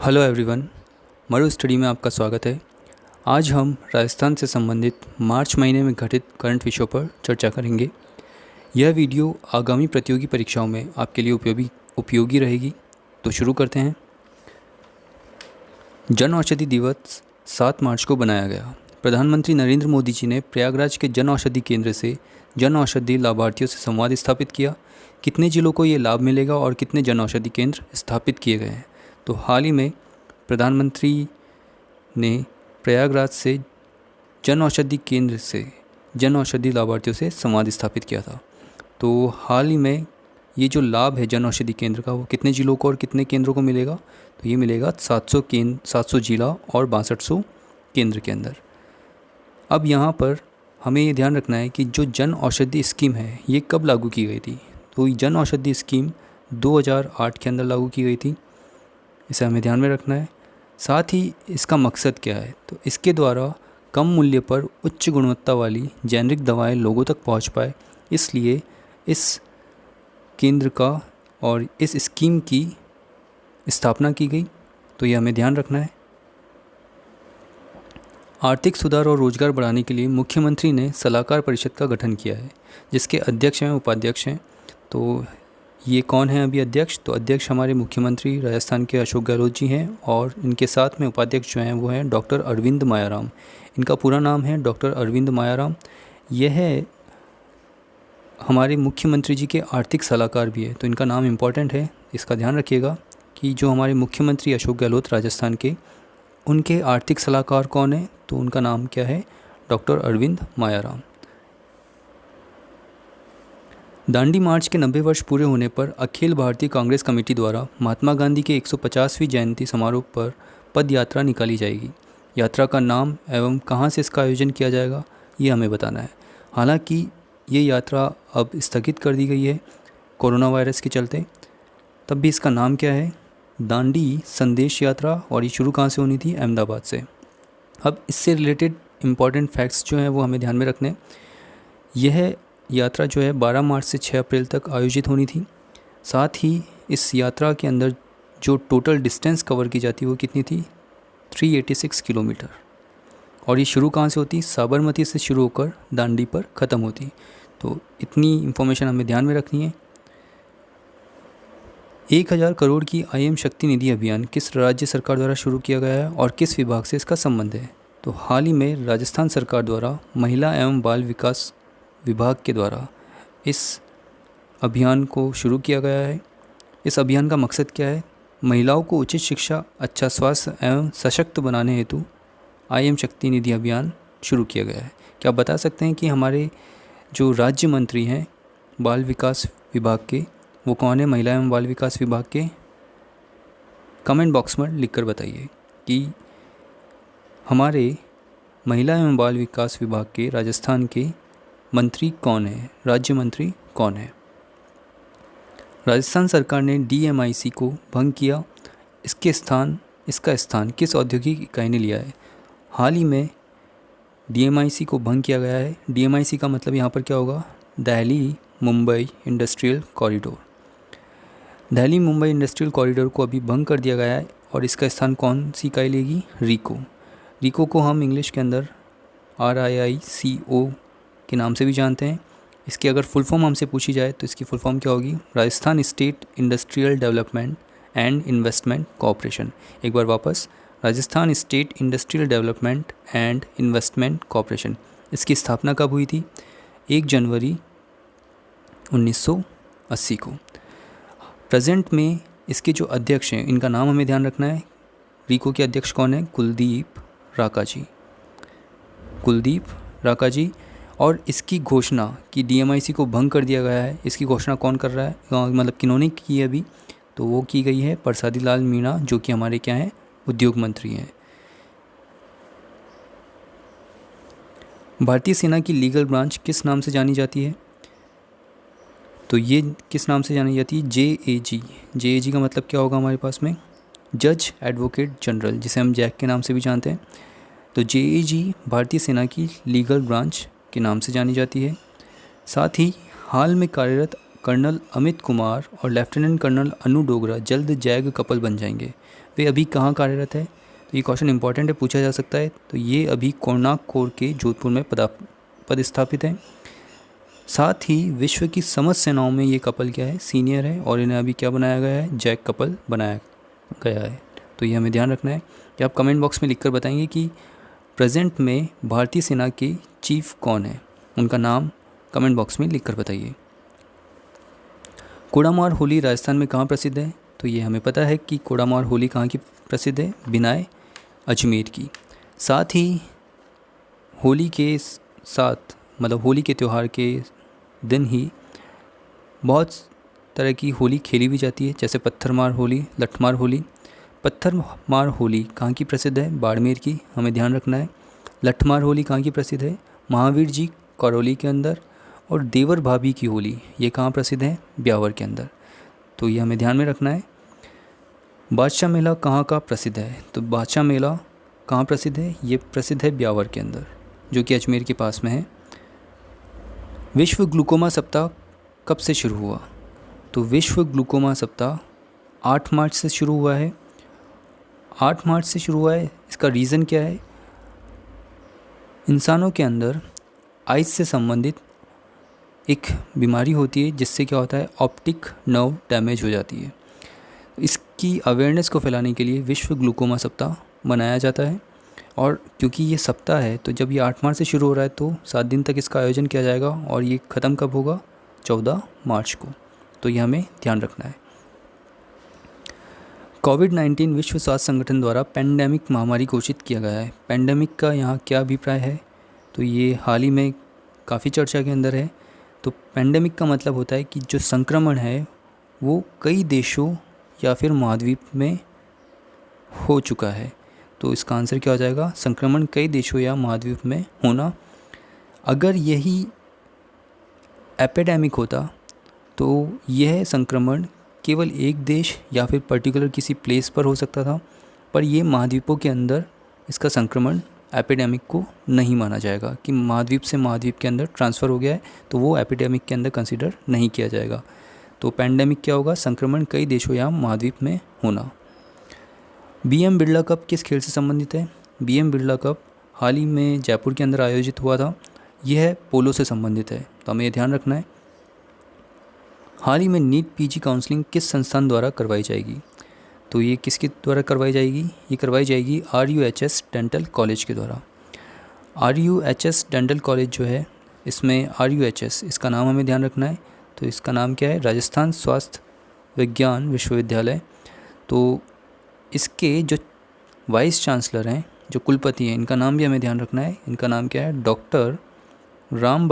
Hello everyone, मरु study में आपका स्वागत है। आज हम राजस्थान से संबंधित मार्च महीने में घटित करंट विषयों पर चर्चा करेंगे। यह वीडियो आगामी प्रतियोगी परीक्षाओं में आपके लिए उपयोगी रहेगी। तो शुरू करते हैं। जन औषधि दिवस 7 मार्च को बनाया गया। प्रधानमंत्री नरेंद्र मोदी जी ने प्रयागराज के जन औषधि केंद्र से जन औषधि लाभार्थियों से संवाद स्थापित किया। कितने जिलों को ये लाभ मिलेगा और कितने जन औषधि केंद्र स्थापित किए गए हैं? तो हाल ही में प्रधानमंत्री ने प्रयागराज से जन औषधि केंद्र से जन औषधि लाभार्थियों से संवाद स्थापित किया था। तो हाल ही में ये जो लाभ है जन औषधि केंद्र का, वो कितने जिलों को और कितने केंद्रों को मिलेगा? तो ये मिलेगा 700 जिला और 6200 केंद्र के अंदर। अब यहाँ पर हमें ये ध्यान रखना है कि जो जन औषधि स्कीम है ये कब लागू की गई थी? तो जन औषधि स्कीम 2008 के अंदर लागू की गई थी। इसे हमें ध्यान में रखना है। साथ ही इसका मकसद क्या है? तो इसके द्वारा कम मूल्य पर उच्च गुणवत्ता वाली जेनरिक दवाएं लोगों तक पहुंच पाए, इसलिए इस केंद्र का और इस स्कीम की स्थापना की गई। तो ये हमें ध्यान रखना है। आर्थिक सुधार और रोजगार बढ़ाने के लिए मुख्यमंत्री ने सलाहकार परिषद का गठन किया है, जिसके अध्यक्ष हैं, उपाध्यक्ष हैं। तो ये कौन है अभी अध्यक्ष? तो अध्यक्ष हमारे मुख्यमंत्री राजस्थान के अशोक गहलोत जी हैं, और इनके साथ में उपाध्यक्ष जो हैं वो हैं डॉक्टर अरविंद मायाराम। इनका पूरा नाम है डॉक्टर अरविंद मायाराम। यह हमारे मुख्यमंत्री जी के आर्थिक सलाहकार भी है, तो इनका नाम इम्पॉर्टेंट है। इसका ध्यान रखिएगा कि जो हमारे मुख्यमंत्री अशोक गहलोत राजस्थान के, उनके आर्थिक सलाहकार कौन है? तो उनका नाम क्या है? डॉक्टर अरविंद मायाराम। दांडी मार्च के 90 वर्ष पूरे होने पर अखिल भारतीय कांग्रेस कमेटी द्वारा महात्मा गांधी के 150वीं जयंती समारोह पर पद यात्रा निकाली जाएगी। यात्रा का नाम एवं कहां से इसका आयोजन किया जाएगा ये हमें बताना है। हालांकि ये यात्रा अब स्थगित कर दी गई है कोरोना वायरस के चलते। तब भी इसका नाम क्या है? दांडी संदेश यात्रा। और ये शुरू कहाँ से होनी थी? अहमदाबाद से। अब इससे रिलेटेड इम्पॉर्टेंट फैक्ट्स जो हैं वो हमें ध्यान में रखने। यह यात्रा जो है 12 मार्च से 6 अप्रैल तक आयोजित होनी थी। साथ ही इस यात्रा के अंदर जो टोटल डिस्टेंस कवर की जाती है वो कितनी थी? 386 किलोमीटर। और ये शुरू कहाँ से होती? साबरमती से शुरू होकर दांडी पर ख़त्म होती। तो इतनी इन्फॉर्मेशन हमें ध्यान में रखनी है। 1000 करोड़ की IM शक्ति निधि अभियान किस राज्य सरकार द्वारा शुरू किया गया है और किस विभाग से इसका संबंध है? तो हाल ही में राजस्थान सरकार द्वारा महिला एवं बाल विकास विभाग के द्वारा इस अभियान को शुरू किया गया है। इस अभियान का मकसद क्या है? महिलाओं को उचित शिक्षा, अच्छा स्वास्थ्य एवं सशक्त बनाने हेतु IM शक्ति निधि अभियान शुरू किया गया है। क्या आप बता सकते हैं कि हमारे जो राज्य मंत्री हैं बाल विकास विभाग के, वो कौन है? महिला एवं बाल विकास विभाग के कमेंट बॉक्स में लिखकर बताइए कि हमारे महिला एवं बाल विकास विभाग के राजस्थान के मंत्री कौन है, राज्य मंत्री कौन है? राजस्थान सरकार ने DMIC को भंग किया। इसका स्थान किस औद्योगिक इकाई ने लिया है? हाल ही में DMIC को भंग किया गया है। DMIC का मतलब यहाँ पर क्या होगा? Delhi Mumbai industrial corridor. Delhi Mumbai industrial corridor को अभी भंग कर दिया गया है, और इसका स्थान कौन सी इकाई लेगी? रीको को हम इंग्लिश के अंदर RIICO के नाम से भी जानते हैं। इसकी अगर फुल फॉर्म हमसे पूछी जाए तो इसकी फुल फॉर्म क्या होगी? Rajasthan state industrial development and investment corporation. एक बार वापस, Rajasthan state industrial development and investment corporation. इसकी स्थापना कब हुई थी? 1 जनवरी 1980 को। प्रेजेंट में इसके जो अध्यक्ष हैं इनका नाम हमें ध्यान रखना है। रीको के अध्यक्ष कौन है? कुलदीप राका जी। और इसकी घोषणा कि DMIC को भंग कर दिया गया है, इसकी घोषणा कौन कर रहा है? मतलब किन्होंने की है अभी? तो वो की गई है प्रसादी लाल मीणा, जो कि हमारे क्या हैं? उद्योग मंत्री हैं। भारतीय सेना की लीगल ब्रांच किस नाम से जानी जाती है? तो ये किस नाम से जानी जाती है? JAG का मतलब क्या होगा हमारे पास में? जज एडवोकेट जनरल, जिसे हम जैक के नाम से भी जानते हैं। तो JAG भारतीय सेना की लीगल ब्रांच के नाम से जानी जाती है। साथ ही हाल में कार्यरत कर्नल अमित कुमार और लेफ्टिनेंट कर्नल अनु डोगरा जल्द जैग कपल बन जाएंगे। वे अभी कहाँ कार्यरत है? तो ये क्वेश्चन इंपॉर्टेंट है, पूछा जा सकता है। तो ये अभी कोणार्क कोर के जोधपुर में पदस्थापित है। साथ ही विश्व की समस्त सेनाओं में ये कपल क्या है? सीनियर है, और इन्हें अभी क्या बनाया गया है? जैक कपल बनाया गया है। तो ये हमें ध्यान रखना है कि आप कमेंट बॉक्स में लिखकर बताएंगे कि प्रेजेंट में भारतीय सेना के चीफ कौन है, उनका नाम कमेंट बॉक्स में लिखकर बताइए। कोडामार होली राजस्थान में कहाँ प्रसिद्ध है? तो ये हमें पता है कि कोडामार होली कहाँ की प्रसिद्ध है? बिनाए अजमेर की। साथ ही होली के साथ मतलब होली के त्यौहार के दिन ही बहुत तरह की होली खेली भी जाती है, जैसे पत्थरमार होली, लठमार होली। पत्थरमार होली कहाँ की प्रसिद्ध है? बाड़मेर की, हमें ध्यान रखना है। लठमार होली कहाँ की प्रसिद्ध है? महावीर जी करौली के अंदर। और देवर भाभी की होली ये कहाँ प्रसिद्ध है? ब्यावर के अंदर। तो ये हमें ध्यान में रखना है। बादशाह मेला कहाँ का प्रसिद्ध है? तो बादशाह मेला कहाँ प्रसिद्ध है? ये प्रसिद्ध है ब्यावर के अंदर, जो कि अजमेर के पास में है। विश्व ग्लूकोमा सप्ताह कब से शुरू हुआ? तो विश्व ग्लूकोमा सप्ताह 8 मार्च से शुरू हुआ है। 8 मार्च से शुरू हुआ है। इसका रीज़न क्या है? इंसानों के अंदर आइज से संबंधित एक बीमारी होती है, जिससे क्या होता है? ऑप्टिक नर्व डैमेज हो जाती है। इसकी अवेयरनेस को फैलाने के लिए विश्व ग्लूकोमा सप्ताह मनाया जाता है। और क्योंकि ये सप्ताह है, तो जब ये 8 मार्च से शुरू हो रहा है तो 7 दिन तक इसका आयोजन किया जाएगा, और ये ख़त्म कब होगा? 14 मार्च को। तो ये हमें ध्यान रखना है। कोविड-19 विश्व स्वास्थ्य संगठन द्वारा पेंडेमिक महामारी घोषित किया गया है। पेंडेमिक का यहाँ क्या अभिप्राय है? तो ये हाल ही में काफ़ी चर्चा के अंदर है। तो पेंडेमिक का मतलब होता है कि जो संक्रमण है वो कई देशों या फिर महाद्वीप में हो चुका है। तो इसका आंसर क्या हो जाएगा? संक्रमण कई देशों या महाद्वीप में होना। अगर यही एपिडेमिक होता तो यह संक्रमण केवल एक देश या फिर पर्टिकुलर किसी प्लेस पर हो सकता था, पर ये महाद्वीपों के अंदर इसका संक्रमण एपिडेमिक को नहीं माना जाएगा कि महाद्वीप से महाद्वीप के अंदर ट्रांसफ़र हो गया है, तो वो एपिडेमिक के अंदर कंसीडर नहीं किया जाएगा। तो पेंडेमिक क्या होगा? संक्रमण कई देशों या महाद्वीप में होना। बीएम बिरला कप किस खेल से संबंधित है? बीएम बिरला कप हाल ही में जयपुर के अंदर आयोजित हुआ था। यह पोलो से संबंधित है, तो हमें ये ध्यान रखना है। हाल ही में नीट पीजी काउंसलिंग किस संस्थान द्वारा करवाई जाएगी? तो ये किसके द्वारा करवाई जाएगी? ये करवाई जाएगी RUHS डेंटल कॉलेज के द्वारा। RUHS डेंटल कॉलेज जो है, इसमें RUHS इसका नाम हमें ध्यान रखना है। तो इसका नाम क्या है? राजस्थान स्वास्थ्य विज्ञान विश्वविद्यालय। तो इसके जो वाइस चांसलर हैं, जो कुलपति हैं, इनका नाम भी हमें ध्यान रखना है। इनका नाम क्या है? डॉक्टर राम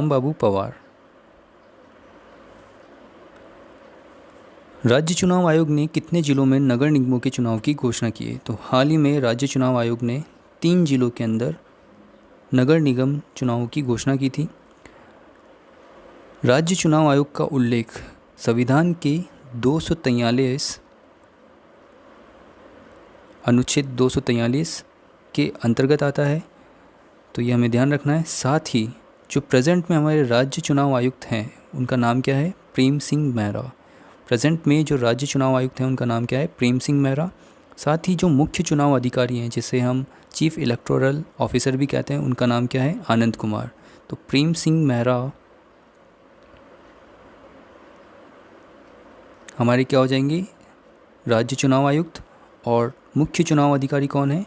बाबू पवार। राज्य चुनाव आयोग ने कितने जिलों में नगर निगमों के चुनाव की घोषणा की है? तो हाल ही में राज्य चुनाव आयोग ने 3 जिलों के अंदर नगर निगम चुनावों की घोषणा की थी। राज्य चुनाव आयोग का उल्लेख संविधान के 243 अनुच्छेद 243 के अंतर्गत आता है। तो ये हमें ध्यान रखना है। साथ ही जो प्रेजेंट में हमारे राज्य चुनाव आयुक्त हैं, उनका नाम क्या है? प्रेम सिंह मेहरा। प्रेजेंट में जो राज्य चुनाव आयुक्त हैं, उनका नाम क्या है? प्रेम सिंह मेहरा। साथ ही जो मुख्य चुनाव अधिकारी हैं, जिसे हम चीफ इलेक्टोरल ऑफिसर भी कहते हैं, उनका नाम क्या है? आनंद कुमार। तो प्रेम सिंह मेहरा हमारे क्या हो जाएंगे? राज्य चुनाव आयुक्त। और मुख्य चुनाव अधिकारी कौन है?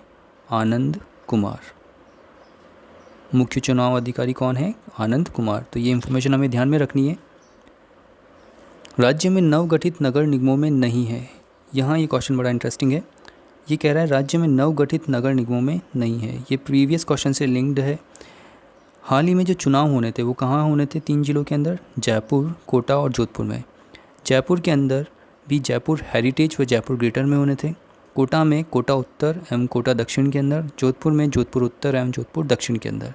आनंद कुमार। मुख्य चुनाव अधिकारी कौन है? आनंद कुमार। तो ये इन्फॉर्मेशन हमें ध्यान में रखनी है। राज्य में नवगठित नगर निगमों में नहीं है। यहाँ ये क्वेश्चन बड़ा इंटरेस्टिंग है। ये कह रहा है राज्य में नवगठित नगर निगमों में नहीं है। ये प्रीवियस क्वेश्चन से लिंक्ड है। हाल ही में जो चुनाव होने थे वो कहाँ होने थे? 3 जिलों के अंदर, जयपुर, कोटा और जोधपुर में। जयपुर के अंदर भी जयपुर हेरिटेज व जयपुर ग्रेटर में होने थे। कोटा में कोटा उत्तर एवं कोटा दक्षिण के अंदर। जोधपुर में जोधपुर उत्तर एवं जोधपुर दक्षिण के अंदर।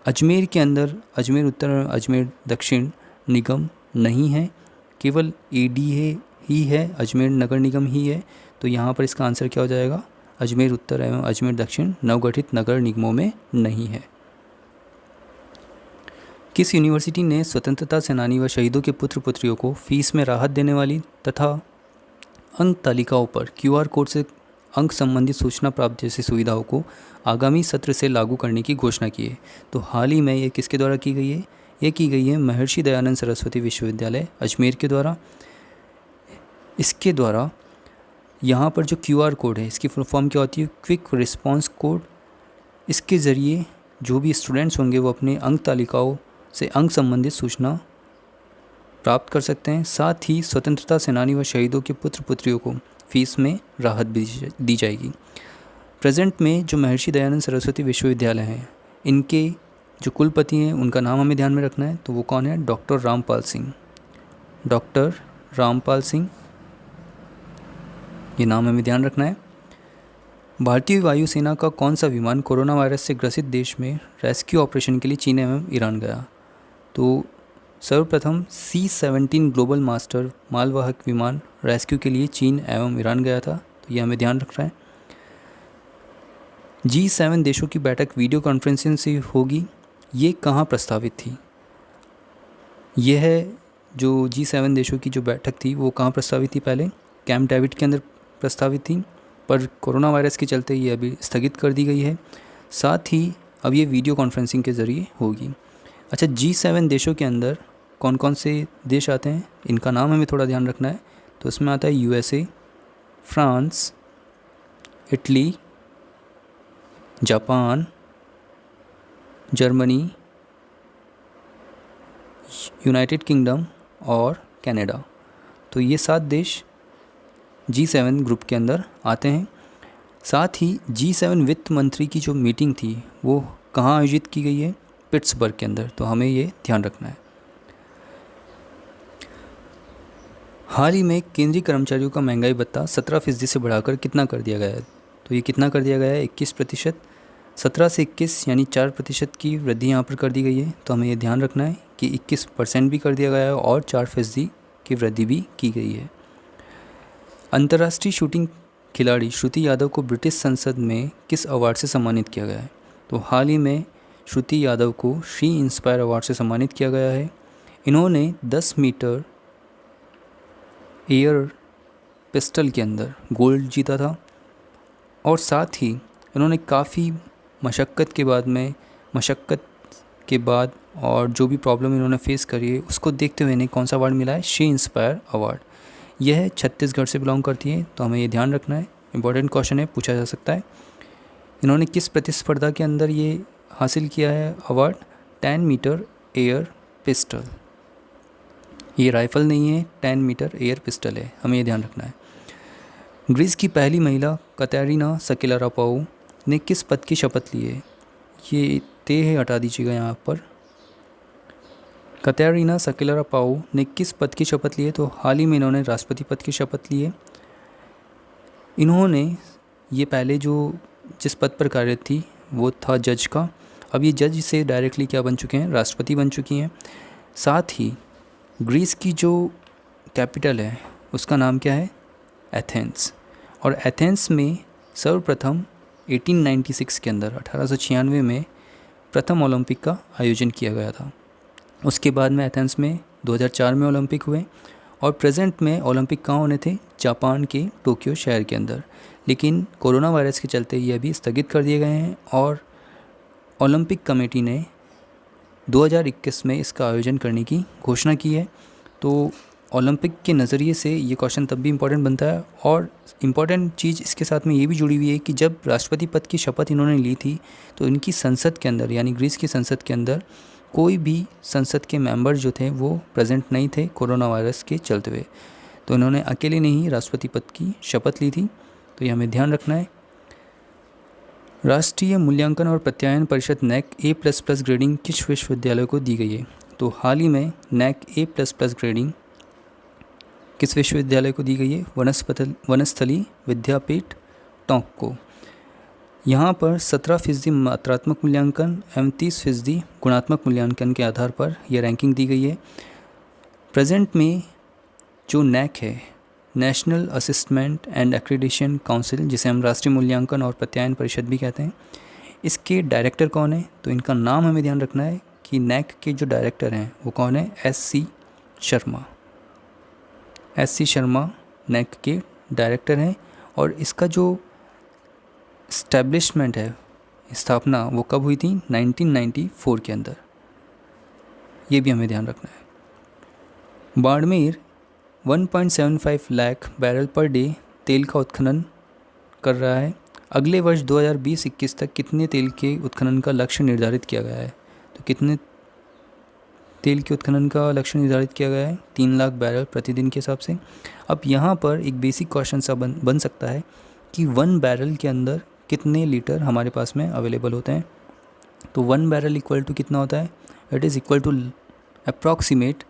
अजमेर के अंदर अजमेर उत्तर और अजमेर दक्षिण निगम नहीं है, केवल ADA ही है, अजमेर नगर निगम ही है। तो यहाँ पर इसका आंसर क्या हो जाएगा? अजमेर उत्तर एवं अजमेर दक्षिण नवगठित नगर निगमों में नहीं है। किस यूनिवर्सिटी ने स्वतंत्रता सेनानी व शहीदों के पुत्र पुत्रियों को फीस में राहत देने वाली तथा अंक तालिकाओं पर क्यूआर कोड से अंक संबंधित सूचना प्राप्त जैसी सुविधाओं को आगामी सत्र से लागू करने की घोषणा की है? तो हाल ही में ये किसके द्वारा की गई है? ये की गई है महर्षि दयानंद सरस्वती विश्वविद्यालय अजमेर के द्वारा। इसके द्वारा यहाँ पर जो क्यूआर कोड है, इसकी फुल फॉर्म क्या होती है? Quick response code. इसके ज़रिए जो भी स्टूडेंट्स होंगे वो अपने अंक तालिकाओं से अंक संबंधित सूचना प्राप्त कर सकते हैं। साथ ही स्वतंत्रता सेनानी व शहीदों के पुत्र पुत्रियों को फीस में राहत भी दी जाएगी। प्रेजेंट में जो महर्षि दयानंद सरस्वती विश्वविद्यालय हैं, इनके जो कुलपति हैं उनका नाम हमें ध्यान में रखना है। तो वो कौन है? डॉक्टर रामपाल सिंह। डॉक्टर रामपाल सिंह, ये नाम हमें ध्यान रखना है। भारतीय वायुसेना का कौन सा विमान कोरोना वायरस से ग्रसित देश में रेस्क्यू ऑपरेशन के लिए चीन एवं ईरान गया? तो सर्वप्रथम C-17 ग्लोबल मास्टर मालवाहक विमान रेस्क्यू के लिए चीन एवं ईरान गया था। तो ये हमें ध्यान रखना है। G7 देशों की बैठक वीडियो कॉन्फ्रेंसिंग से होगी, ये कहाँ प्रस्तावित थी? यह है जो G7 देशों की जो बैठक थी वो कहाँ प्रस्तावित थी? पहले कैंप डेविड के अंदर प्रस्तावित थी, पर कोरोना वायरस के चलते ये अभी स्थगित कर दी गई है। साथ ही अब ये वीडियो कॉन्फ्रेंसिंग के ज़रिए होगी। अच्छा, G7 देशों के अंदर कौन कौन से देश आते हैं, इनका नाम हमें थोड़ा ध्यान रखना है। तो इसमें आता है USA, France, Italy, Japan, Germany, United kingdom और कनाडा। तो ये 7 देश G7 ग्रुप के अंदर आते हैं। साथ ही G7 वित्त मंत्री की जो मीटिंग थी वो कहाँ आयोजित की गई है? पिट्सबर्ग के अंदर। तो हमें ये ध्यान रखना है। हाल ही में केंद्रीय कर्मचारियों का महंगाई भत्ता 17% से बढ़ाकर कितना कर दिया गया है? तो ये कितना कर दिया गया है? 21%। 17 से 21 यानी 4% की वृद्धि यहाँ पर कर दी गई है। तो हमें ये ध्यान रखना है कि 21% भी कर दिया गया है और 4% की वृद्धि भी की गई है। अंतर्राष्ट्रीय शूटिंग खिलाड़ी श्रुति यादव को ब्रिटिश संसद में किस अवार्ड से सम्मानित किया गया है? तो हाल ही में श्रुति यादव को शी इंस्पायर अवार्ड से सम्मानित किया गया है। इन्होंने 10 मीटर एयर पिस्टल के अंदर गोल्ड जीता था और साथ ही इन्होंने काफ़ी मशक्क़त के बाद और जो भी प्रॉब्लम इन्होंने फेस करी है उसको देखते हुए इन्हें कौन सा अवार्ड मिला है? She inspire award. यह छत्तीसगढ़ से बिलोंग करती है। तो हमें ये ध्यान रखना है, इंपॉर्टेंट क्वेश्चन है, पूछा जा सकता है। इन्होंने किस प्रतिस्पर्धा के अंदर ये हासिल किया है अवार्ड? 10 metre air pistol. ये राइफ़ल नहीं है, 10 मीटर एयर पिस्टल है, हमें ये ध्यान रखना है। ग्रीस की पहली महिला कतरीना सकलेरापाऊ ने किस पद की शपथ ली है? ये ते है, हटा दीजिएगा यहाँ पर। कतरीना सकलेरापाऊ ने किस पद की शपथ ली है? तो हाल ही में इन्होंने राष्ट्रपति पद की शपथ ली है। इन्होंने ये पहले जिस पद पर कार्यरत थी वो था जज का। अब ये जज से डायरेक्टली क्या बन चुके हैं? राष्ट्रपति बन चुकी हैं। साथ ही ग्रीस की जो कैपिटल है उसका नाम क्या है? एथेंस। और एथेंस में सर्वप्रथम 1896 के अंदर 1896 में प्रथम ओलंपिक का आयोजन किया गया था। उसके बाद में एथेंस में 2004 में ओलंपिक हुए और प्रेजेंट में ओलंपिक कहाँ होने थे? जापान के टोक्यो शहर के अंदर। लेकिन कोरोना वायरस के चलते ये अभी स्थगित कर दिए गए हैं और ओलंपिक कमेटी ने 2021 में इसका आयोजन करने की घोषणा की है। तो ओलंपिक के नज़रिए से ये क्वेश्चन तब भी इम्पॉर्टेंट बनता है। और इम्पॉर्टेंट चीज़ इसके साथ में ये भी जुड़ी हुई है कि जब राष्ट्रपति पद की शपथ इन्होंने ली थी तो इनकी संसद के अंदर यानी ग्रीस की संसद के अंदर कोई भी संसद के मेंबर जो थे वो प्रेजेंट नहीं थे कोरोना वायरस के चलते हुए। तो इन्होंने अकेले ने ही राष्ट्रपति पद की शपथ ली थी। तो ये हमें ध्यान रखना है। राष्ट्रीय मूल्यांकन और प्रत्यायन परिषद NAC A++ ग्रेडिंग किस विश्वविद्यालय को दी गई है? तो हाल ही में NAC A++ ग्रेडिंग किस विश्वविद्यालय को दी गई है? वनस्थली विद्यापीठ टोंक को। यहाँ पर 17% मात्रात्मक मूल्यांकन एवं 30% गुणात्मक मूल्यांकन के आधार पर यह रैंकिंग दी गई है। प्रेजेंट में जो NAC है, national assessment and accreditation council, जिसे हम राष्ट्रीय मूल्यांकन और प्रत्यायन परिषद भी कहते हैं, इसके डायरेक्टर कौन है? तो इनका नाम हमें ध्यान रखना है, कि नैक के जो डायरेक्टर हैं वो कौन है? S C. Sharma. S C. Sharma NAAC के डायरेक्टर हैं और इसका जो इस्टेब्लिशमेंट है, स्थापना, वो कब हुई थी? 1994 के अंदर। ये भी हमें ध्यान रखना है। Barmer 1.75 lakh barrel per day तेल का उत्खनन कर रहा है। अगले वर्ष 2020-21 तक कितने तेल के उत्खनन का लक्ष्य निर्धारित किया गया है? तो कितने तेल के उत्खनन का लक्ष्य निर्धारित किया गया है? 3 लाख बैरल प्रतिदिन के हिसाब से। अब यहाँ पर एक बेसिक क्वेश्चन सा बन सकता है कि 1 बैरल के अंदर कितने लीटर हमारे पास में अवेलेबल होते हैं? तो 1 बैरल इक्वल टू कितना होता है? It is equal to approximate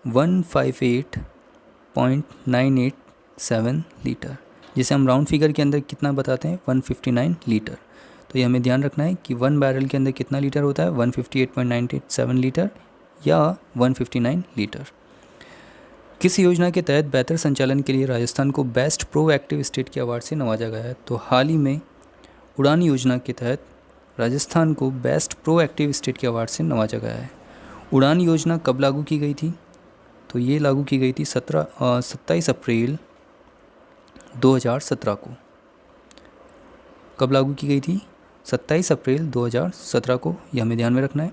158.987 litre, जिसे हम राउंड फिगर के अंदर कितना बताते हैं? 159 लीटर। तो ये हमें ध्यान रखना है कि 1 बैरल के अंदर कितना लीटर होता है? 158.987 लीटर या 159 लीटर। किस योजना के तहत बेहतर संचालन के लिए राजस्थान को बेस्ट प्रोएक्टिव स्टेट के अवार्ड से नवाजा गया है? तो हाल ही में उड़ान योजना के तहत राजस्थान को बेस्ट प्रोएक्टिव स्टेट के अवार्ड से नवाजा गया है। उड़ान योजना कब लागू की गई थी? तो ये लागू की गई थी 27 अप्रैल 2017 को। कब लागू की गई थी? 27 अप्रैल 2017 को। यह हमें ध्यान में रखना है।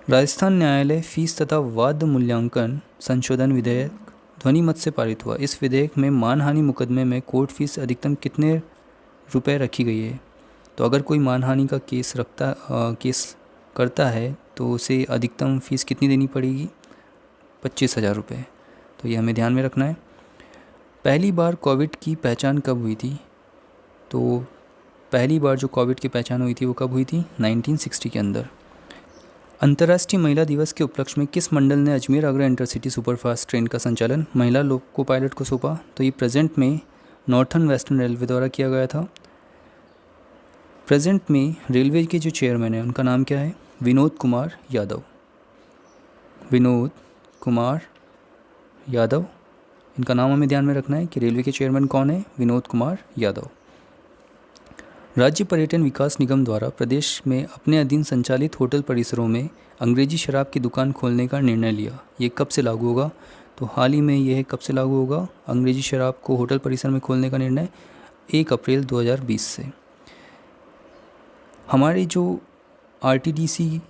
राजस्थान न्यायालय फीस तथा वाद मूल्यांकन संशोधन विधेयक ध्वनिमत से पारित हुआ। इस विधेयक में मानहानि मुकदमे में कोर्ट फीस अधिकतम कितने रुपए रखी गई है? तो अगर कोई मानहानि का केस करता है तो उसे अधिकतम फ़ीस कितनी देनी पड़ेगी? 25,000 रुपये। तो ये हमें ध्यान में रखना है। पहली बार कोविड की पहचान कब हुई थी? तो पहली बार जो कोविड की पहचान हुई थी वो कब हुई थी? 1960 के अंदर। अंतर्राष्ट्रीय महिला दिवस के उपलक्ष्य में किस मंडल ने Ajmer Agra intercity superfast train का संचालन महिला लोको पायलट को सौंपा? तो ये प्रेजेंट में नॉर्थर्न वेस्टर्न रेलवे द्वारा किया गया था। प्रेजेंट में रेलवे के जो चेयरमैन हैं उनका नाम क्या है? विनोद कुमार यादव। विनोद कुमार यादव, इनका नाम हमें ध्यान में रखना है कि रेलवे के चेयरमैन कौन है? विनोद कुमार यादव। राज्य पर्यटन विकास निगम द्वारा प्रदेश में अपने अधीन संचालित होटल परिसरों में अंग्रेजी शराब की दुकान खोलने का निर्णय लिया। ये कब से लागू होगा? तो हाल ही में यह कब से लागू होगा? अंग्रेजी शराब को होटल परिसर में खोलने का निर्णय 1 अप्रैल 2020 से। हमारी जो आरटीडीसी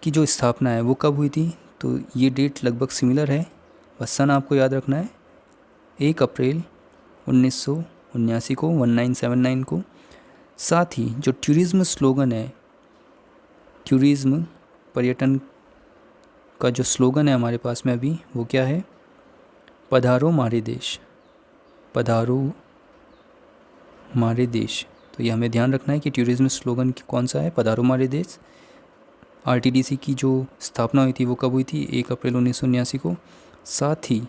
की जो स्थापना है वो कब हुई थी? तो ये डेट लगभग सिमिलर है, बस सन आपको याद रखना है। 1 अप्रैल 1979 को, 1979 को। साथ ही जो टूरिज़्म स्लोगन है, टूरिज़्म पर्यटन का जो स्लोगन है हमारे पास में अभी, वो क्या है? पधारो मारे देश, पधारो मारे देश। तो ये हमें ध्यान रखना है कि टूरिज़्म स्लोगन कौन सा है? पधारो मारे देश। आरटीडीसी की जो स्थापना हुई थी वो कब हुई थी? 1 अप्रैल 1979 को। साथ ही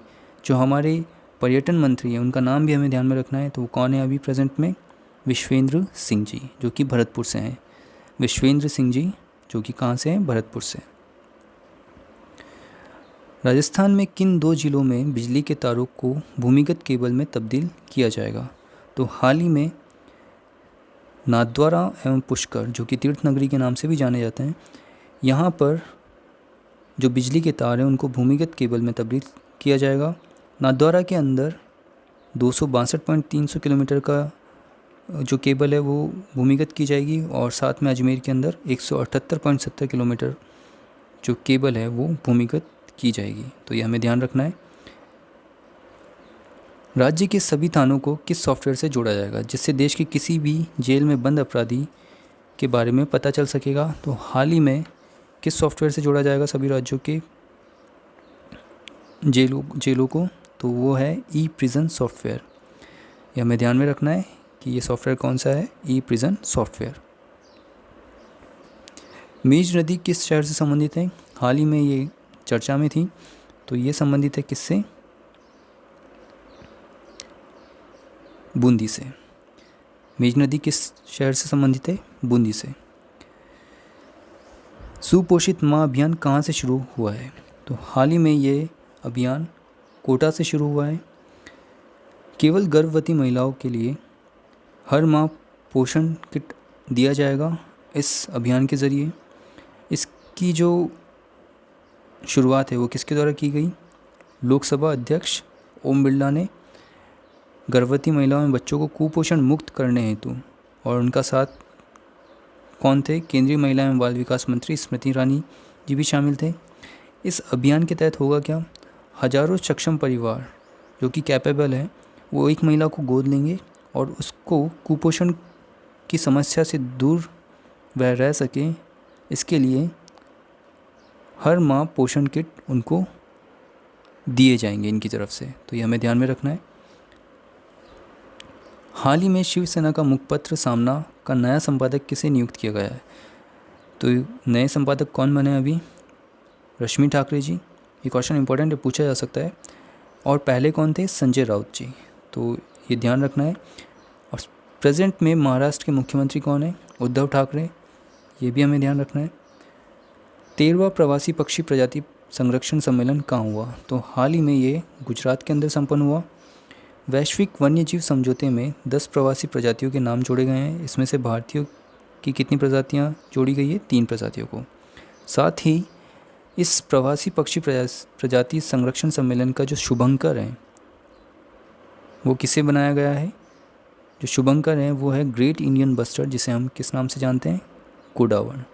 जो हमारे पर्यटन मंत्री हैं उनका नाम भी हमें ध्यान में रखना है। तो वो कौन है अभी प्रेजेंट में? विश्वेंद्र सिंह जी, जो कि भरतपुर से हैं। विश्वेंद्र सिंह जी जो कि कहाँ से हैं? भरतपुर से। राजस्थान में किन 2 जिलों में बिजली के तारों को भूमिगत केबल में तब्दील किया जाएगा? तो हाल ही में नाथद्वारा एवं पुष्कर, जो कि तीर्थ नगरी के नाम से भी जाने जाते हैं, यहाँ पर जो बिजली के तार हैं उनको भूमिगत केबल में तब्दील किया जाएगा। नाथद्वारा के अंदर 262.300 किलोमीटर का जो केबल है वो भूमिगत की जाएगी और साथ में अजमेर के अंदर 178.70 किलोमीटर जो केबल है वो भूमिगत की जाएगी। तो ये हमें ध्यान रखना है। राज्य के सभी थानों को किस सॉफ्टवेयर से जोड़ा जाएगा जिससे देश के किसी भी जेल में बंद अपराधी के बारे में पता चल सकेगा? तो हाल ही में किस सॉफ्टवेयर से जोड़ा जाएगा सभी राज्यों के जेलों को? तो वो है ई प्रिजन सॉफ्टवेयर। यह हमें ध्यान में रखना है कि ये सॉफ्टवेयर कौन सा है? E prison software. मेज नदी किस शहर से संबंधित है? हाल ही में ये चर्चा में थी। तो ये संबंधित है किससे? बूंदी से। मेज नदी किस शहर से संबंधित है? बूंदी से। सुपोषित माँ अभियान कहाँ से शुरू हुआ है? तो हाल ही में ये अभियान कोटा से शुरू हुआ है। केवल गर्भवती महिलाओं के लिए हर माह पोषण किट दिया जाएगा इस अभियान के ज़रिए। इसकी जो शुरुआत है वो किसके द्वारा की गई? लोकसभा अध्यक्ष ओम बिरला ने गर्भवती महिलाओं में बच्चों को कुपोषण मुक्त करने हेतु, और उनका साथ कौन थे? केंद्रीय महिला एवं बाल विकास मंत्री स्मृति ईरानी जी भी शामिल थे। इस अभियान के तहत होगा क्या? हजारों सक्षम परिवार जो कि कैपेबल है वो एक महिला को गोद लेंगे और उसको कुपोषण की समस्या से दूर वह रह सके, इसके लिए हर माह पोषण किट उनको दिए जाएंगे इनकी तरफ से। तो ये हमें ध्यान में रखना है। हाल ही में शिवसेना का मुखपत्र सामना का नया संपादक किसे नियुक्त किया गया है? तो नए संपादक कौन बने अभी? रश्मि ठाकरे जी। ये क्वेश्चन इंपॉर्टेंट है, पूछा जा सकता है। और पहले कौन थे? संजय राउत जी। तो ये ध्यान रखना है। और प्रेजेंट में महाराष्ट्र के मुख्यमंत्री कौन है? उद्धव ठाकरे। ये भी हमें ध्यान रखना है। 13वां प्रवासी पक्षी प्रजाति संरक्षण सम्मेलन कहाँ हुआ? तो हाल ही में ये गुजरात के अंदर संपन्न हुआ। वैश्विक वन्यजीव समझौते में 10 प्रवासी प्रजातियों के नाम जोड़े गए हैं। इसमें से भारतीयों की कितनी प्रजातियाँ जोड़ी गई है? 3 प्रजातियों को। साथ ही इस प्रवासी पक्षी प्रजाति संरक्षण सम्मेलन का जो शुभंकर है वो किसे बनाया गया है? जो शुभंकर है वो है ग्रेट इंडियन बस्टर्ड, जिसे हम किस नाम से जानते हैं? कुडावन।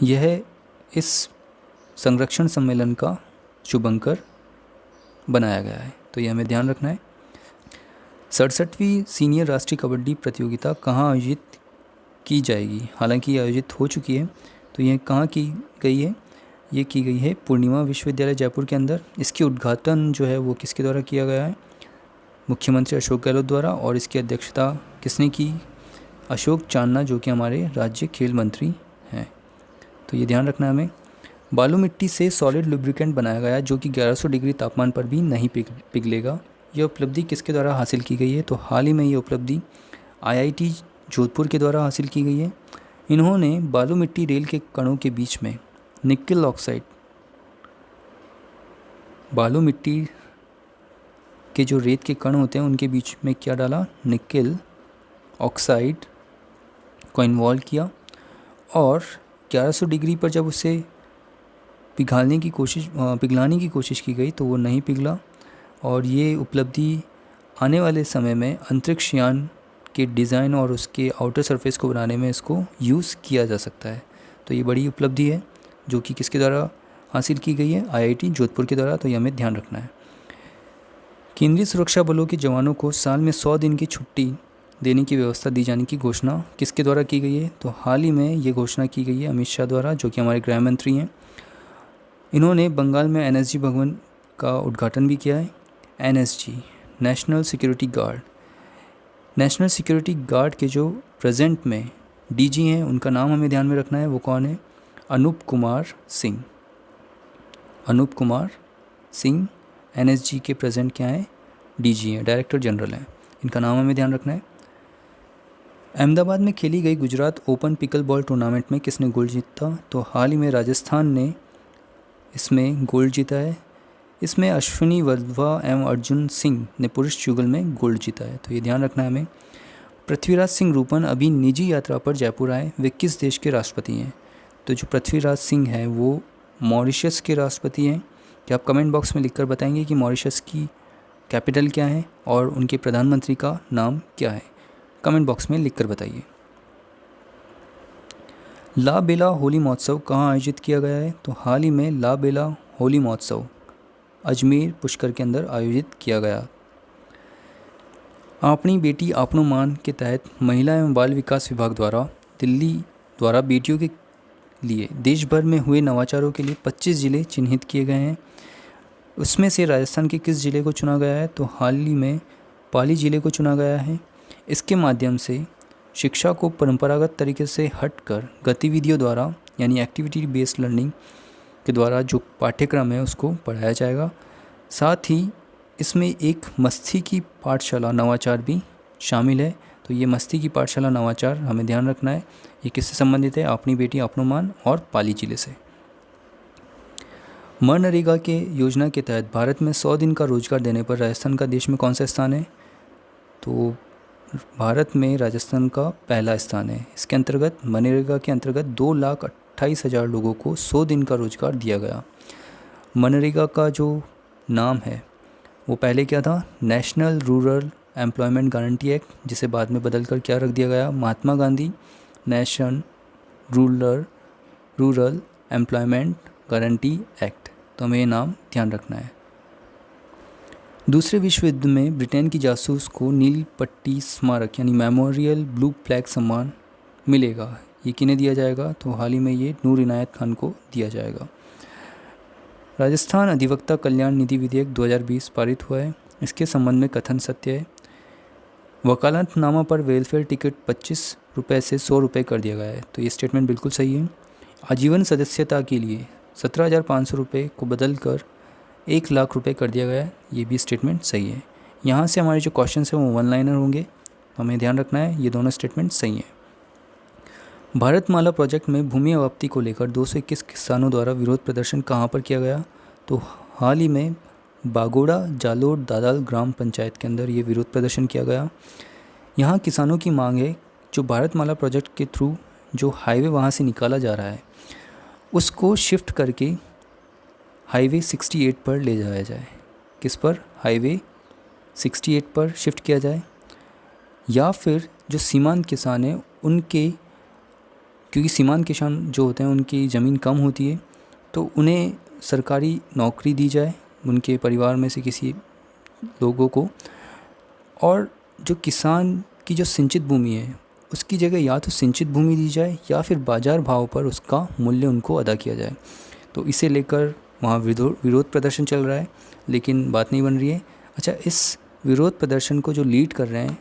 यह इस संरक्षण सम्मेलन का शुभंकर बनाया गया है। तो ये हमें ध्यान रखना है। 67वीं सीनियर राष्ट्रीय कबड्डी प्रतियोगिता कहाँ आयोजित की जाएगी? हालांकि ये आयोजित हो चुकी है। तो यह कहाँ की गई है? ये की गई है पूर्णिमा विश्वविद्यालय जयपुर के अंदर। इसकी उद्घाटन जो है वो किसके द्वारा किया गया है? मुख्यमंत्री अशोक गहलोत द्वारा। और इसकी अध्यक्षता किसने की? अशोक चांदना, जो कि हमारे राज्य खेल मंत्री हैं। तो ये ध्यान रखना है हमें। बालू मिट्टी से सॉलिड लुब्रिकेंट बनाया गया जो कि 1100 डिग्री तापमान पर भी नहीं पिघलेगा। यह उपलब्धि किसके द्वारा हासिल की गई है? तो हाल ही में ये उपलब्धि IIT जोधपुर के द्वारा हासिल की गई है। इन्होंने बालू मिट्टी रेल के कणों के बीच में निकेल ऑक्साइड, बालू मिट्टी के जो रेत के कण होते हैं उनके बीच में क्या डाला? निकेल ऑक्साइड को इन्वॉल्व किया, और 1100 डिग्री पर जब उसे पिघलाने की कोशिश की गई तो वो नहीं पिघला। और ये उपलब्धि आने वाले समय में अंतरिक्ष यान के डिज़ाइन और उसके आउटर सरफेस को बनाने में इसको यूज़ किया जा सकता है। तो ये बड़ी उपलब्धि है जो कि किसके द्वारा हासिल की गई है? IIT जोधपुर के द्वारा। तो ये हमें ध्यान रखना है। केंद्रीय सुरक्षा बलों के जवानों को साल में 100 दिन की छुट्टी देने की व्यवस्था दी जाने की घोषणा किसके द्वारा की गई है? तो हाल ही में ये घोषणा की गई है अमित शाह द्वारा, जो कि हमारे गृह मंत्री हैं। इन्होंने बंगाल में NSG भवन का उद्घाटन भी किया है। NSG, national security guard. National security guard के जो प्रेजेंट में DG हैं उनका नाम हमें ध्यान में रखना है। वो कौन है? अनूप कुमार सिंह। अनूप कुमार सिंह NSG के प्रेजेंट क्या हैं? DG हैं, डायरेक्टर जनरल हैं। इनका नाम हमें ध्यान रखना है। अहमदाबाद में खेली गई Gujarat open pickle ball tournament में किसने गोल्ड जीता? तो हाल ही में राजस्थान ने इसमें गोल्ड जीता है। इसमें अश्विनी वधवा एवं अर्जुन सिंह ने पुरुष युगल में गोल्ड जीता है। तो ये ध्यान रखना है हमें। पृथ्वीराज सिंह रूपन अभी निजी यात्रा पर जयपुर आए। वे किस देश के राष्ट्रपति हैं? तो जो पृथ्वीराज सिंह हैं वो मॉरिशस के राष्ट्रपति हैं। क्या आप कमेंट बॉक्स में लिखकर बताएंगे कि मॉरिशस की कैपिटल क्या है और उनके प्रधानमंत्री का नाम क्या है? कमेंट बॉक्स में लिखकर बताइए। ला बेला होली महोत्सव कहाँ आयोजित किया गया है? तो हाल ही में ला बेला होली महोत्सव अजमेर पुष्कर के अंदर आयोजित किया गया। अपनी बेटी आपनो मान के तहत महिला एवं बाल विकास विभाग द्वारा दिल्ली द्वारा बेटियों के लिए देश भर में हुए नवाचारों के लिए 25 ज़िले चिन्हित किए गए हैं। उसमें से राजस्थान के किस ज़िले को चुना गया है? तो हाल ही में पाली ज़िले को चुना गया है। इसके माध्यम से शिक्षा को परंपरागत तरीके से हटकर गतिविधियों द्वारा यानी एक्टिविटी बेस्ड लर्निंग के द्वारा जो पाठ्यक्रम है उसको पढ़ाया जाएगा। साथ ही इसमें एक मस्ती की पाठशाला नवाचार भी शामिल है। तो ये मस्ती की पाठशाला नवाचार हमें ध्यान रखना है। ये किससे संबंधित है? अपनी बेटी अपनो मान और पाली जिले से। मनरेगा के योजना के तहत भारत में 100 दिन का रोजगार देने पर राजस्थान का देश में कौन सा स्थान है? तो भारत में राजस्थान का पहला स्थान है। इसके अंतर्गत मनरेगा के अंतर्गत 2,28,000 लोगों को 100 दिन का रोजगार दिया गया। मनरेगा का जो नाम है वो पहले क्या था, national rural employment guarantee act, जिसे बाद में बदलकर क्या रख दिया गया, Mahatma Gandhi national rural employment guarantee act. तो हमें ये नाम ध्यान रखना है। दूसरे विश्व युद्ध में ब्रिटेन की जासूस को नील पट्टी स्मारक यानी मेमोरियल ब्लू फ्लैग सम्मान मिलेगा। ये किन्हें दिया जाएगा, तो हाल ही में ये नूर इनायत खान को दिया जाएगा। राजस्थान अधिवक्ता कल्याण निधि विधेयक 2020 पारित हुआ है। इसके संबंध में कथन सत्य है। वकालतनामा पर वेलफेयर टिकट 25 रुपये से 100 रुपये कर दिया गया है। तो ये स्टेटमेंट बिल्कुल सही है। आजीवन सदस्यता के लिए 17,500 रुपये को बदल कर 1 लाख रुपये कर दिया गया है। ये भी स्टेटमेंट सही है। यहाँ से हमारे जो क्वेश्चन हैं वो वन लाइनर होंगे, हमें ध्यान रखना है ये दोनों स्टेटमेंट सही हैं। भारतमाला प्रोजेक्ट में भूमि अवाप्ति को लेकर 221 किसानों द्वारा विरोध प्रदर्शन कहाँ पर किया गया, तो हाल ही में बागोड़ा जालोर दादाल ग्राम पंचायत के अंदर ये विरोध प्रदर्शन किया गया। यहाँ किसानों की मांग है जो भारतमाला प्रोजेक्ट के थ्रू जो हाईवे वहाँ से निकाला जा रहा है उसको शिफ्ट करके हाईवे 68 पर ले जाया जाए। किस पर, हाईवे 68 पर शिफ्ट किया जाए, या फिर जो सीमांत किसान हैं उनके, क्योंकि सीमांत किसान जो होते हैं उनकी ज़मीन कम होती है तो उन्हें सरकारी नौकरी दी जाए उनके परिवार में से किसी लोगों को, और जो किसान की जो सिंचित भूमि है उसकी जगह या तो सिंचित भूमि दी जाए या फिर बाज़ार भाव पर उसका मूल्य उनको अदा किया जाए। तो इसे लेकर वहाँ विरोध प्रदर्शन चल रहा है, लेकिन बात नहीं बन रही है। अच्छा, इस विरोध प्रदर्शन को जो लीड कर रहे हैं,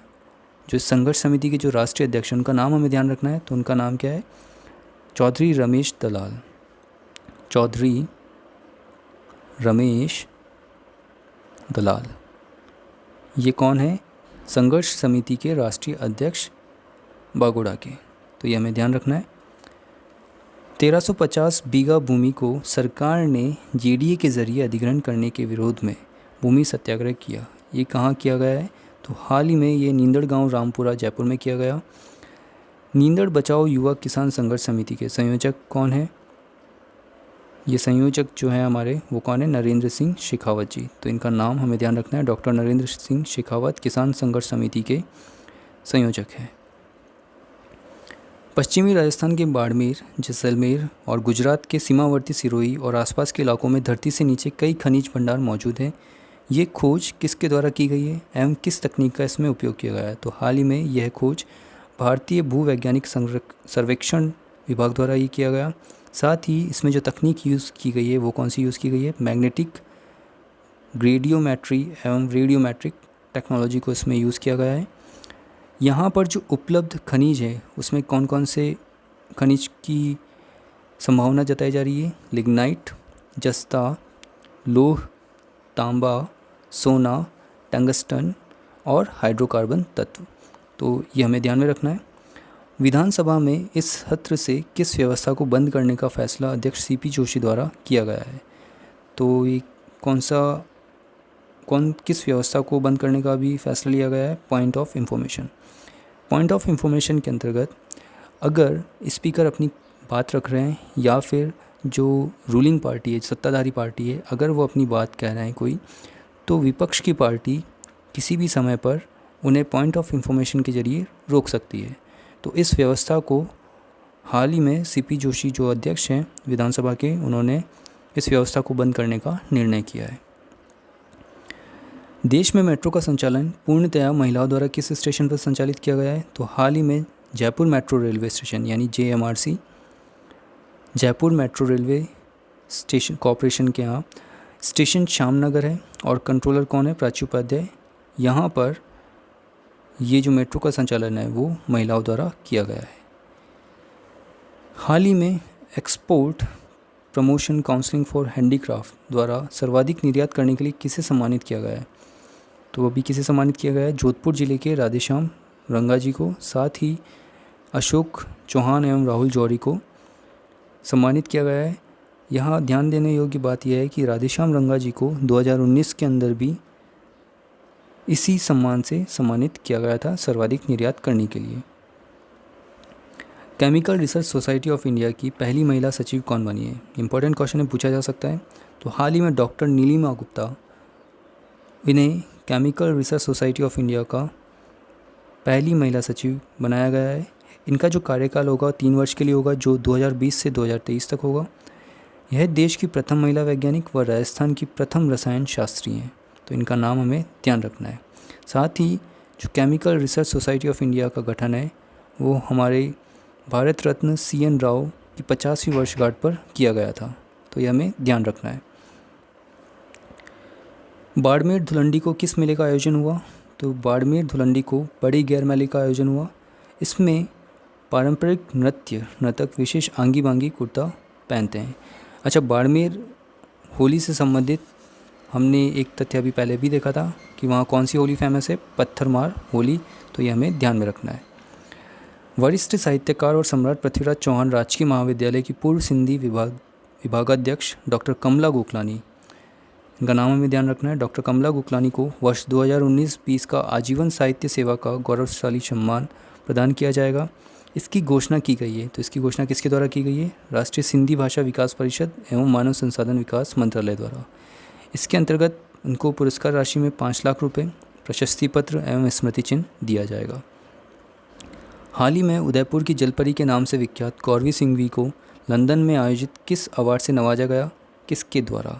जो संघर्ष समिति के जो राष्ट्रीय अध्यक्ष हैं, उनका नाम हमें ध्यान रखना है। तो उनका नाम क्या है, चौधरी रमेश दलाल। चौधरी रमेश दलाल ये कौन है, संघर्ष समिति के राष्ट्रीय अध्यक्ष बागोड़ा के। तो ये हमें ध्यान रखना है। 1350 बीघा भूमि को सरकार ने जेडीए के ज़रिए अधिग्रहण करने के विरोध में भूमि सत्याग्रह किया। ये कहाँ किया गया है, तो हाल ही में ये नींदड़ गांव रामपुरा जयपुर में किया गया। नींदड़ बचाओ युवा किसान संघर्ष समिति के संयोजक कौन है, ये संयोजक जो है हमारे वो कौन है, नरेंद्र सिंह शेखावत जी। तो इनका नाम हमें ध्यान रखना है, डॉक्टर नरेंद्र सिंह शेखावत किसान संघर्ष समिति के संयोजक हैं। पश्चिमी राजस्थान के बाड़मेर, जैसलमेर और गुजरात के सीमावर्ती सिरोही और आसपास के इलाकों में धरती से नीचे कई खनिज भंडार मौजूद हैं। ये खोज किसके द्वारा की गई है एवं किस तकनीक का इसमें उपयोग किया गया है, तो हाल ही में यह खोज भारतीय भूवैज्ञानिक सर्वेक्षण विभाग द्वारा ही किया गया। साथ ही इसमें जो तकनीक यूज़ की गई है वो कौन सी यूज़ की गई है, मैग्नेटिक ग्रेडियोमेट्री एवं रेडियोमेट्रिक टेक्नोलॉजी को इसमें यूज़ किया गया है। यहाँ पर जो उपलब्ध खनिज है उसमें कौन कौन से खनिज की संभावना जताई जा रही है, लिग्नाइट, जस्ता, लोह, तांबा, सोना, टंगस्टन और हाइड्रोकार्बन तत्व। तो ये हमें ध्यान में रखना है। विधानसभा में इस सत्र से किस व्यवस्था को बंद करने का फैसला अध्यक्ष सीपी जोशी द्वारा किया गया है, तो ये किस व्यवस्था को बंद करने का भी फैसला लिया गया है, point of information. Point of information के अंतर्गत अगर स्पीकर अपनी बात रख रहे हैं या फिर जो रूलिंग पार्टी है, सत्ताधारी पार्टी है, अगर वो अपनी बात कह रहे हैं कोई, तो विपक्ष की पार्टी किसी भी समय पर उन्हें पॉइंट ऑफ इंफॉर्मेशन के ज़रिए रोक सकती है। तो इस व्यवस्था को हाल ही में सीपी जोशी जो अध्यक्ष हैं विधानसभा के, उन्होंने इस व्यवस्था को बंद करने का निर्णय किया है। देश में मेट्रो का संचालन पूर्णतया महिलाओं द्वारा किस स्टेशन पर संचालित किया गया है, तो हाल ही में जयपुर मेट्रो रेलवे स्टेशन यानी JMRC, Jaipur metro railway station corporation के यहाँ स्टेशन श्यामनगर है और कंट्रोलर कौन है, प्राची उपाध्याय। यहाँ पर ये जो मेट्रो का संचालन है वो महिलाओं द्वारा किया गया है। हाल ही में export promotion counselling for handicraft द्वारा सर्वाधिक निर्यात करने के लिए किसे सम्मानित किया गया है, तो अभी किसे सम्मानित किया गया है, जोधपुर जिले के राधेश्याम रंगा जी को। साथ ही अशोक चौहान एवं राहुल जौहरी को सम्मानित किया गया है। यहाँ ध्यान देने योग्य बात यह है कि राधेश्याम रंगा जी को 2019 के अंदर भी इसी सम्मान से सम्मानित किया गया था सर्वाधिक निर्यात करने के लिए। Chemical research society of India की पहली महिला सचिव कौन बनी है? इंपॉर्टेंट क्वेश्चन है, पूछा जा सकता है। तो हाल ही में डॉक्टर नीलिमा गुप्ता इन्हें chemical research society of India का पहली महिला सचिव बनाया गया है। इनका जो कार्यकाल होगा 3 वर्ष के लिए होगा, जो 2020 से 2023 तक होगा। यह देश की प्रथम महिला वैज्ञानिक व राजस्थान की प्रथम रसायन शास्त्री हैं, तो इनका नाम हमें ध्यान रखना है। साथ ही जो chemical research society of India का गठन है वो हमारे भारत रत्न CN राव की 50वीं वर्षगांठ पर किया गया था, तो यह हमें ध्यान रखना है। बाड़मेर धुलंडी को किस मेले का आयोजन हुआ? तो बाड़मेर धुलंडी को बड़ी गैर मेले का आयोजन हुआ। इसमें पारंपरिक नर्तक विशेष आंगी बांगी कुर्ता पहनते हैं। अच्छा, बाड़मेर होली से संबंधित हमने एक तथ्य अभी पहले भी देखा था कि वहाँ कौन सी होली फेमस है, पत्थरमार होली, तो ये हमें ध्यान में रखना है। वरिष्ठ साहित्यकार और सम्राट पृथ्वीराज चौहान राजकीय महाविद्यालय की पूर्व सिंधी विभागाध्यक्ष डॉक्टर कमला गोखलानी, इनका नाम हमें ध्यान रखना है। डॉक्टर कमला गोखलानी को वर्ष 2019-20 का आजीवन साहित्य सेवा का गौरवशाली सम्मान प्रदान किया जाएगा। इसकी घोषणा की गई है, तो इसकी घोषणा किसके द्वारा की गई है? राष्ट्रीय सिंधी भाषा विकास परिषद एवं मानव संसाधन विकास मंत्रालय द्वारा। इसके अंतर्गत उनको पुरस्कार राशि में 5 लाख रुपये, प्रशस्ति पत्र एवं स्मृति चिन्ह दिया जाएगा। हाल ही में उदयपुर की जलपरी के नाम से विख्यात गौरवी सिंघवी को लंदन में आयोजित किस अवार्ड से नवाजा गया, किसके द्वारा?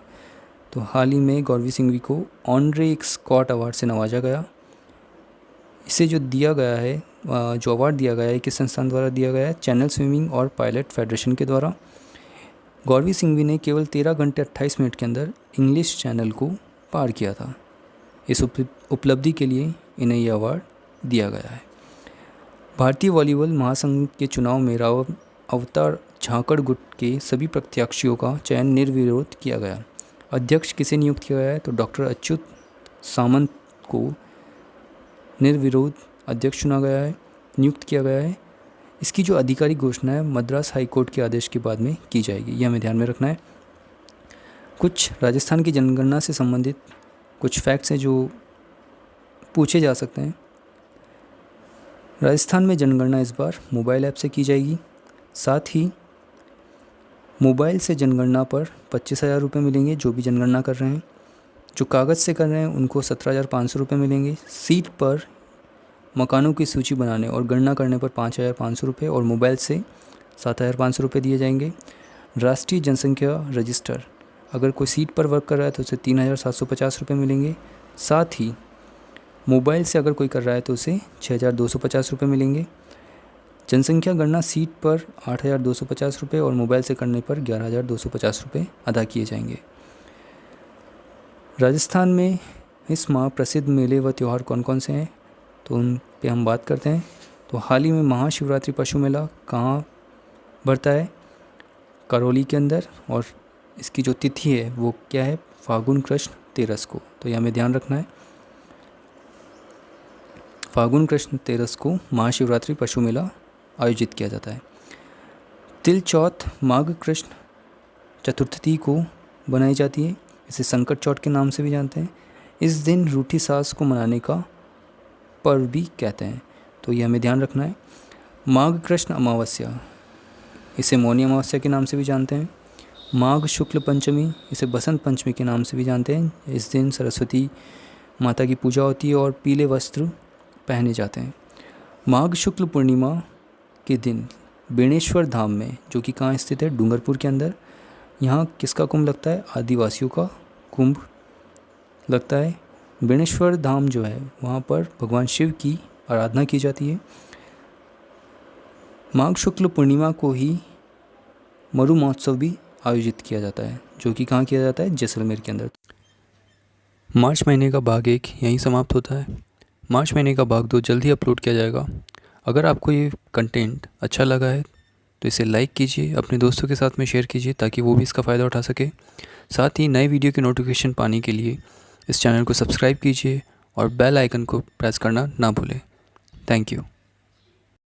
तो हाल ही में गौरवी सिंघवी को ऑनरे स्कॉट अवार्ड से नवाजा गया। इसे जो दिया गया है, जो अवार्ड दिया गया है, किस संस्थान द्वारा दिया गया है? चैनल स्विमिंग और पायलट फेडरेशन के द्वारा। गौरवी सिंघवी ने केवल 13 घंटे 28 मिनट के अंदर इंग्लिश चैनल को पार किया था। इस उपलब्धि के लिए इन्हें यह अवार्ड दिया गया है। भारतीय वॉलीबॉल महासंघ के चुनाव में राव अवतार झाकड़ गुट के सभी प्रत्याशियों का चयन निर्विरोध किया गया। अध्यक्ष किसे नियुक्त किया गया है? तो डॉक्टर अच्युत सामंत को निर्विरोध अध्यक्ष चुना गया है, नियुक्त किया गया है। इसकी जो आधिकारिक घोषणा है मद्रास हाई कोर्ट के आदेश के बाद में की जाएगी, यह हमें ध्यान में रखना है। कुछ राजस्थान की जनगणना से संबंधित कुछ फैक्ट्स हैं जो पूछे जा सकते हैं। राजस्थान में जनगणना इस बार मोबाइल ऐप से की जाएगी। साथ ही मोबाइल से जनगणना पर 25,000 रुपये मिलेंगे जो भी जनगणना कर रहे हैं। जो कागज़ से कर रहे हैं उनको 17,500 रुपये मिलेंगे। सीट पर मकानों की सूची बनाने और गणना करने पर 5,500 रुपये और मोबाइल से 7,500 रुपये दिए जाएंगे। राष्ट्रीय जनसंख्या रजिस्टर, अगर कोई सीट पर वर्क कर रहा है तो उसे 3,750 रुपये मिलेंगे। साथ ही मोबाइल से अगर कोई कर रहा है तो उसे 6,250 रुपये मिलेंगे। जनसंख्या गणना सीट पर 8,250 रुपये और मोबाइल से करने पर 11,250 रुपये अदा किए जाएंगे। राजस्थान में इस माह प्रसिद्ध मेले व त्यौहार कौन कौन से हैं, तो उन पे हम बात करते हैं। तो हाल ही में महाशिवरात्रि पशु मेला कहाँ बढ़ता है? करौली के अंदर, और इसकी जो तिथि है वो क्या है? फागुन कृष्ण 13 को, तो यह हमें ध्यान रखना है। फागुन कृष्ण 13 को महाशिवरात्रि पशु मेला आयोजित किया जाता है। तिल चौथ माघ कृष्ण चतुर्थी को बनाई जाती है, इसे संकट चौथ के नाम से भी जानते हैं। इस दिन रूठी सास को मनाने का पर्व भी कहते हैं, तो ये हमें ध्यान रखना है। माघ कृष्ण अमावस्या, इसे मौनी अमावस्या के नाम से भी जानते हैं। माघ शुक्ल पंचमी, इसे बसंत पंचमी के नाम से भी जानते हैं। इस दिन सरस्वती माता की पूजा होती है और पीले वस्त्र पहने जाते हैं। माघ शुक्ल पूर्णिमा के दिन बेणेश्वर धाम में, जो कि कहाँ स्थित है? डूंगरपुर के अंदर, यहाँ किसका कुंभ लगता है? आदिवासियों का कुंभ लगता है। बेणेश्वर धाम जो है वहाँ पर भगवान शिव की आराधना की जाती है। माघ शुक्ल पूर्णिमा को ही मरु महोत्सव भी आयोजित किया जाता है, जो कि कहाँ किया जाता है? जैसलमेर के अंदर। मार्च महीने का भाग 1 यहीं समाप्त होता है। मार्च महीने का भाग 2 जल्द ही अपलोड किया जाएगा। अगर आपको ये कंटेंट अच्छा लगा है तो इसे लाइक कीजिए, अपने दोस्तों के साथ में शेयर कीजिए ताकि वो भी इसका फ़ायदा उठा सके। साथ ही नए वीडियो के नोटिफिकेशन पाने के लिए इस चैनल को सब्सक्राइब कीजिए और बेल आइकन को प्रेस करना ना भूलें। Thank you.